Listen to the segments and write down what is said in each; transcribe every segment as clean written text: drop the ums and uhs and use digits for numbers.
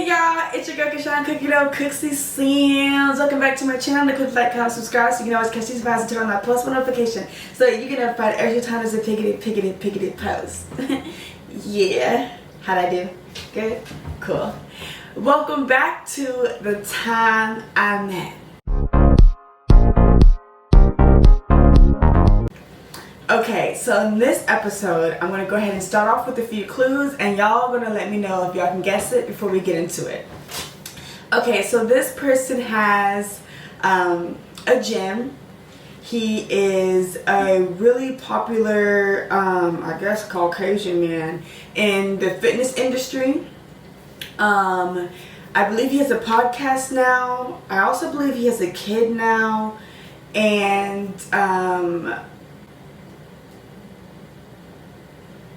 Hey y'all, it's your girl Kashawn Cookie Dough Cooksy Sims. Welcome back to my channel. Click like, comment, subscribe so you can always catch these vibes and turn on my post notification so you get notified every time there's a piggity post. Yeah, how'd I do? Good? Cool. Welcome back to The Time I Met. Okay, so in this episode, I'm going to go ahead and start off with a few clues, and y'all are going to let me know if y'all can guess it before we get into it. Okay, so this person has a gym. He is a really popular, I guess, Caucasian man in the fitness industry. I believe he has a podcast now. I also believe he has a kid now. And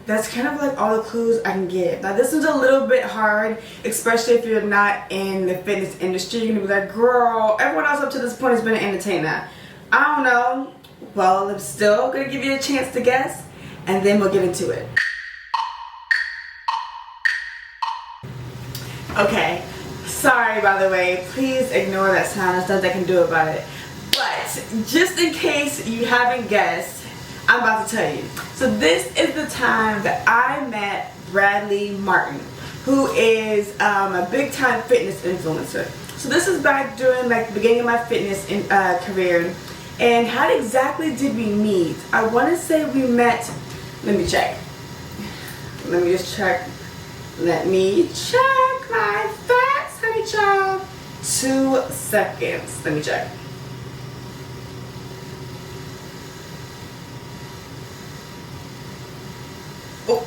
that's kind of like all the clues I can give. Now this is a little bit hard, especially if you're not in the fitness industry. You're gonna be like, girl, everyone else up to this point has been an entertainer. I don't know. Well, I'm still gonna give you a chance to guess, and then we'll get into it. Okay, sorry by the way, please ignore that sound. There's nothing I can do about it. But just in case you haven't guessed, I'm about to tell you. So this is the time that I met Bradley Martyn, who is a big time fitness influencer. So this is back during like the beginning of my fitness career. And how exactly did we meet? I want to say we met, let me check. Let me just check. Let me check my facts, honey child. 2 seconds. Let me check. Oh.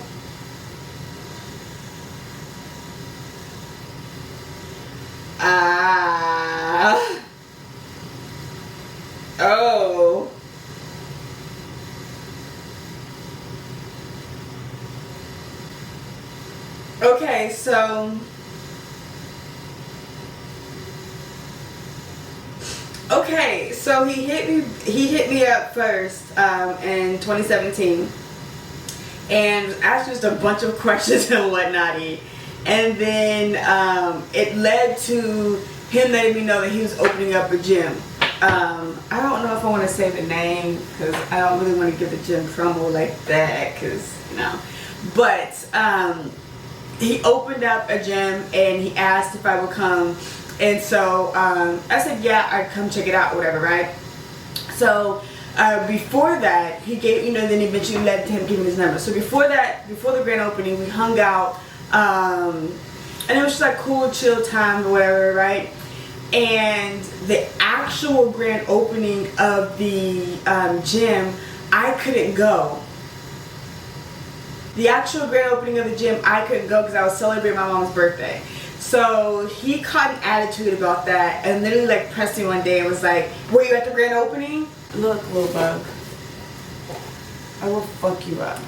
Oh. Okay, so he hit me up first in 2017. And asked just a bunch of questions and whatnot. And then it led to him letting me know that he was opening up a gym. I don't know if I want to say the name because I don't really want to give the gym promo like that because, you know. But he opened up a gym and he asked if I would come. And so I said, yeah, I'd come check it out or whatever, right? So before that, he gave, then eventually led to him giving his number. So before that, before the grand opening, we hung out, and it was just like cool, chill time or whatever, right? And the actual grand opening of the gym, I couldn't go. The actual grand opening of the gym, I couldn't go because I was celebrating my mom's birthday. So he caught an attitude about that and literally like pressed me one day and was like, were you at the grand opening? Look, little bug, I will fuck you up.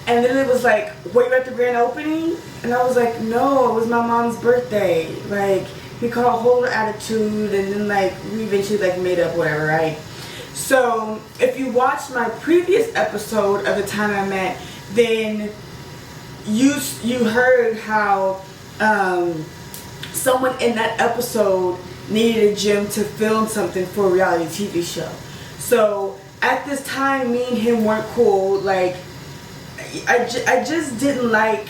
And then it was like, were you at the grand opening? And I was like, no, it was my mom's birthday. Like, he caught a whole attitude and then like, we eventually like made up whatever, right? So, if you watched my previous episode of The Time I Met, then you heard how someone in that episode needed a gym to film something for a reality TV show. So at this time, me and him weren't cool. Like, I just didn't like,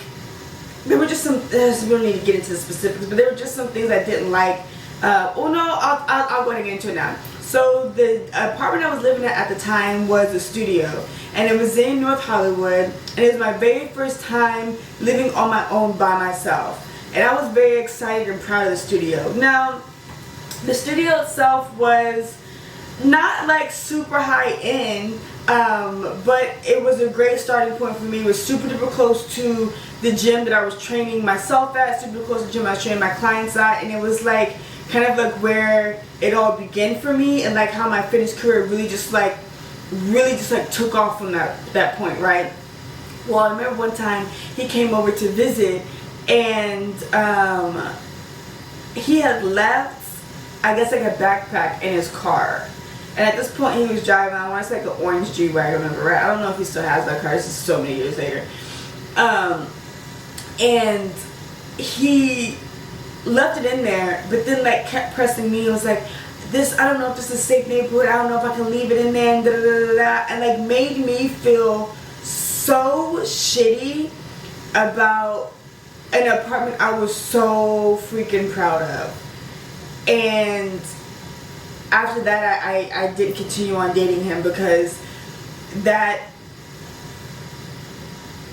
there were just some, we don't need to get into the specifics, but there were just some things I didn't like. Oh no, I'll go ahead and get into it now. So the apartment I was living at the time was a studio, and it was in North Hollywood, and it was my very first time living on my own by myself. And I was very excited and proud of the studio. Now, the studio itself was not like super high end, but it was a great starting point for me. It was super duper close to the gym that I was training myself at, super close to the gym I was training my clients at, and it was like kind of like where it all began for me, and like how my fitness career really just took off from that point, right? Well, I remember one time he came over to visit, and he had left, I guess, like a backpack in his car. And at this point, he was driving, I want to say like an orange G-Wagon, right? I don't know if he still has that car. This is so many years later. And he left it in there, but then like kept pressing me. It was like, this, I don't know if this is a safe neighborhood. I don't know if I can leave it in there, and da da da da da, and like made me feel so shitty about an apartment I was so freaking proud of. And after that, I didn't continue on dating him because that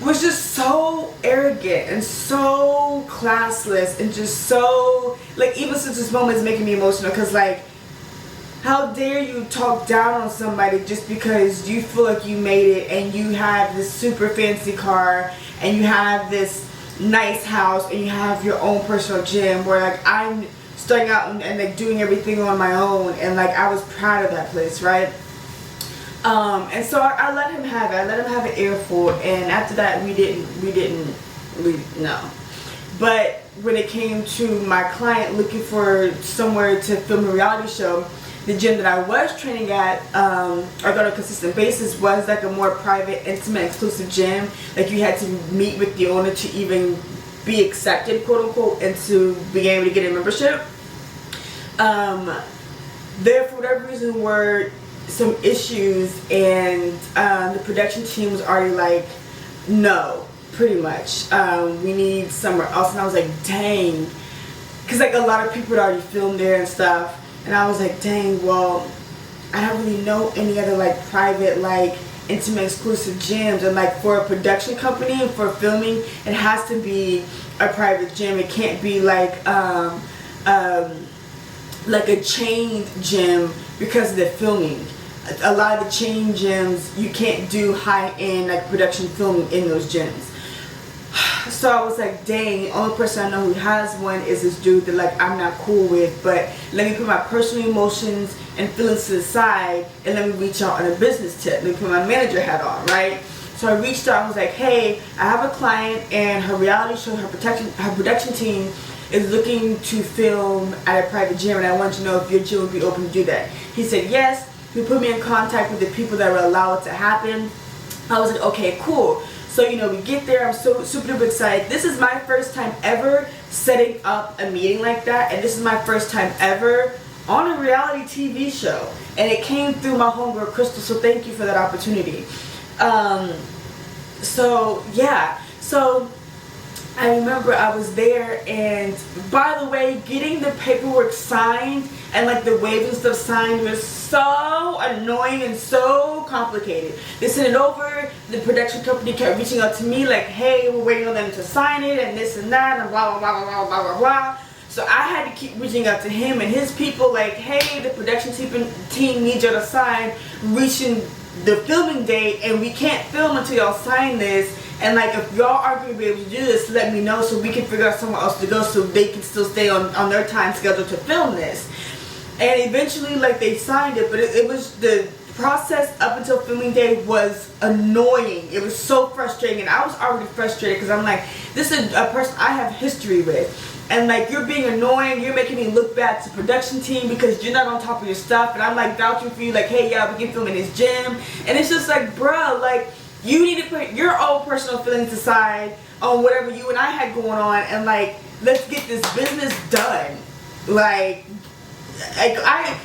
was just so arrogant and so classless and just so, like, even since this moment is making me emotional because, like, how dare you talk down on somebody just because you feel like you made it and you have this super fancy car and you have this nice house and you have your own personal gym, where like I'm starting out and like doing everything on my own, and like I was proud of that place, right? And so I let him have it. I let him have an earful, and after that we didn't no. But when it came to my client looking for somewhere to film a reality show, the gym that I was training at, or on a consistent basis, was like a more private, intimate, exclusive gym. Like you had to meet with the owner to even be accepted, quote unquote, and to be able to get a membership. There, for whatever reason, were some issues, and the production team was already like, no, pretty much, we need somewhere else. And I was like, dang, because like a lot of people had already filmed there and stuff. And I was like, dang, well, I don't really know any other like private, like intimate, exclusive gyms. And like for a production company and for filming, it has to be a private gym. It can't be like a chained gym because of the filming. A lot of the chain gyms, you can't do high-end like production filming in those gyms. So I was like, dang, the only person I know who has one is this dude that like I'm not cool with, but let me put my personal emotions and feelings to the side and let me reach out on a business tip. Let me put my manager hat on, right? So I reached out and was like, hey, I have a client and her reality show, her production team is looking to film at a private gym, and I want to know if your gym would be open to do that. He said yes. He put me in contact with the people that would allow it to happen. I was like, okay, cool. So, you know, we get there, I'm so super duper excited. This is my first time ever setting up a meeting like that, and this is my first time ever on a reality TV show. And it came through my homegirl Crystal, so thank you for that opportunity. So, yeah. So, I remember I was there, and by the way, getting the paperwork signed and like the waiving stuff signed was so annoying and so complicated. They sent it over, the production company kept reaching out to me like, hey, we're waiting on them to sign it and this and that and blah blah blah blah blah blah blah. So I had to keep reaching out to him and his people like, hey, the production team needs you to sign, reaching the filming date, and we can't film until y'all sign this. And like, if y'all aren't going to be able to do this, let me know so we can figure out somewhere else to go so they can still stay on their time schedule to film this. And eventually, like, they signed it, but it was, the process up until filming day was annoying. It was so frustrating, and I was already frustrated because I'm like, this is a person I have history with. And like, you're being annoying, you're making me look bad to the production team because you're not on top of your stuff. And I'm like vouching for you like, hey, yeah, we can film in his gym. And it's just like, bruh, like, you need to put your own personal feelings aside on whatever you and I had going on, and like, let's get this business done. Like I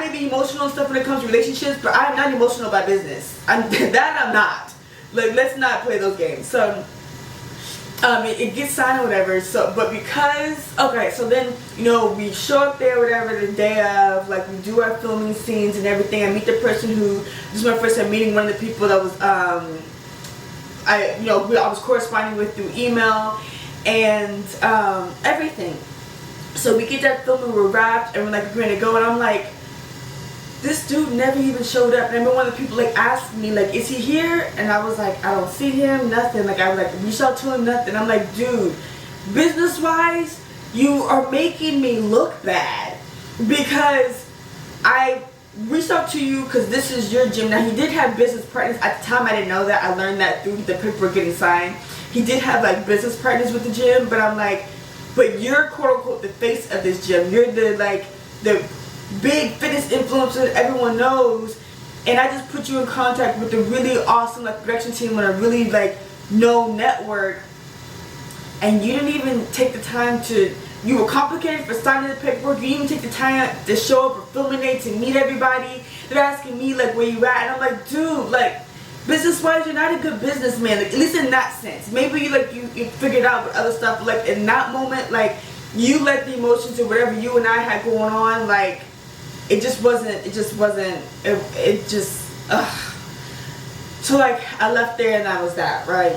may be emotional and stuff when it comes to relationships, but I'm not emotional about business. I'm not. Like, let's not play those games. So it gets signed or whatever. So, but because, okay, so then, you know, we show up there, whatever, the day of, like, we do our filming scenes and everything. I meet the person who, this is my first time meeting one of the people that was, I was corresponding with through email and everything. So we get that film and we're wrapped and we're like, we're gonna go, and I'm like, this dude never even showed up. And I remember one of the people like asked me like, is he here? And I was like, I don't see him, nothing. Like, I was like, reach out to him, nothing. I'm like, dude, business wise, you are making me look bad because I reached out to you because this is your gym. Now, he did have business partners. At the time, I didn't know that. I learned that through the paperwork getting signed. He did have like business partners with the gym, but I'm like, but you're quote unquote the face of this gym. You're the big fitness influencers everyone knows, and I just put you in contact with a really awesome like production team on a really like known network, and you didn't even take the time to, you were complicated for signing the paperwork, you didn't even take the time to show up for filming day to meet everybody. They're asking me like where you at, and I'm like, dude, like business wise you're not a good businessman, like, at least in that sense. Maybe you like you figured out with other stuff, like in that moment like you let the emotions or whatever you and I had going on, like it just wasn't so like I left there and that was that, right?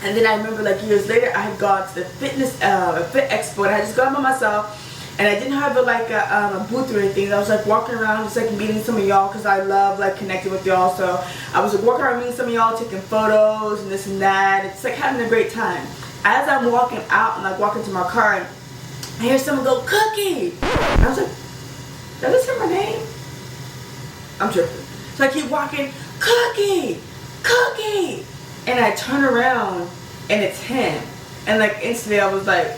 And then I remember like years later I had gone to the fitness fit expo, and I just gone by myself, and I didn't have a booth or anything. I was like walking around just like meeting some of y'all because I love like connecting with y'all. So I was like walking around meeting some of y'all, taking photos and this and that. It's like having a great time. As I'm walking out and like walking to my car, and I hear someone go, "Cookie!" And I was like, did I just hear my name? I'm tripping. So I keep walking, "Cookie! Cookie!" And I turn around and it's him. And like instantly I was like,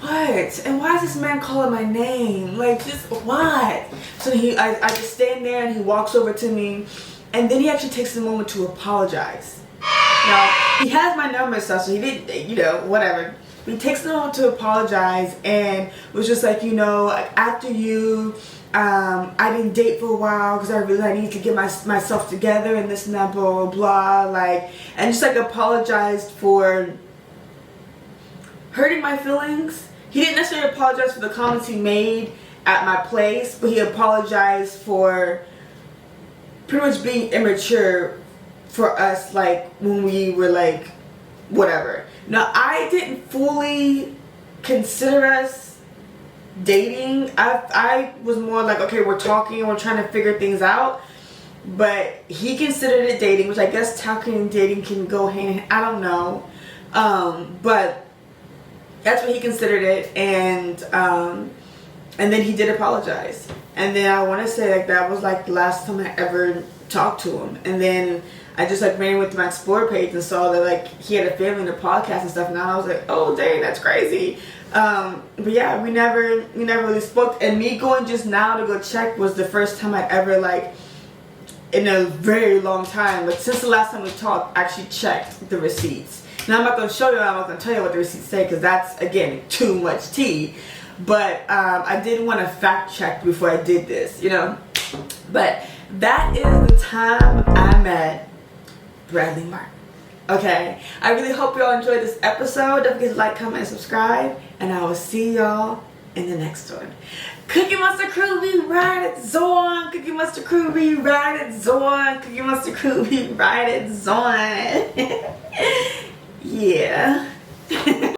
what? And why is this man calling my name? Like, just what? So I just stand there and he walks over to me, and then he actually takes a moment to apologize. Now, he has my number and stuff, so he didn't, you know, whatever. He takes a moment to apologize and was just like, you know, after you, I didn't date for a while because I needed to get myself together and this and that, blah, blah, blah, like, and just like apologized for hurting my feelings. He didn't necessarily apologize for the comments he made at my place, but he apologized for pretty much being immature for us, like when we were like whatever. Now I didn't fully consider us dating. I was more like, okay, we're talking and we're trying to figure things out, but he considered it dating, which I guess talking and dating can go hand in hand. I don't know, but that's what he considered it. And then he did apologize, and then I want to say like that was like the last time I ever talked to him. And then I just like ran with my Explore page and saw that like he had a family in the podcast and stuff, and I was like, oh dang, that's crazy. But yeah, we never really spoke. And me going just now to go check was the first time I'd ever, like, in a very long time, like since the last time we talked, actually checked the receipts. Now I'm not going to show you, I'm not going to tell you what the receipts say because that's, again, too much tea. But I did want to fact check before I did this, you know. But that is the time I met Bradley Martyn. Okay, I really hope y'all enjoyed this episode. Don't forget to like, comment, and subscribe, and I will see y'all in the next one. Cookie Monster Crew, we ride it Zorn. Cookie Monster Crew, we ride it Zorn. Cookie Monster Crew, we ride it Zorn. Yeah.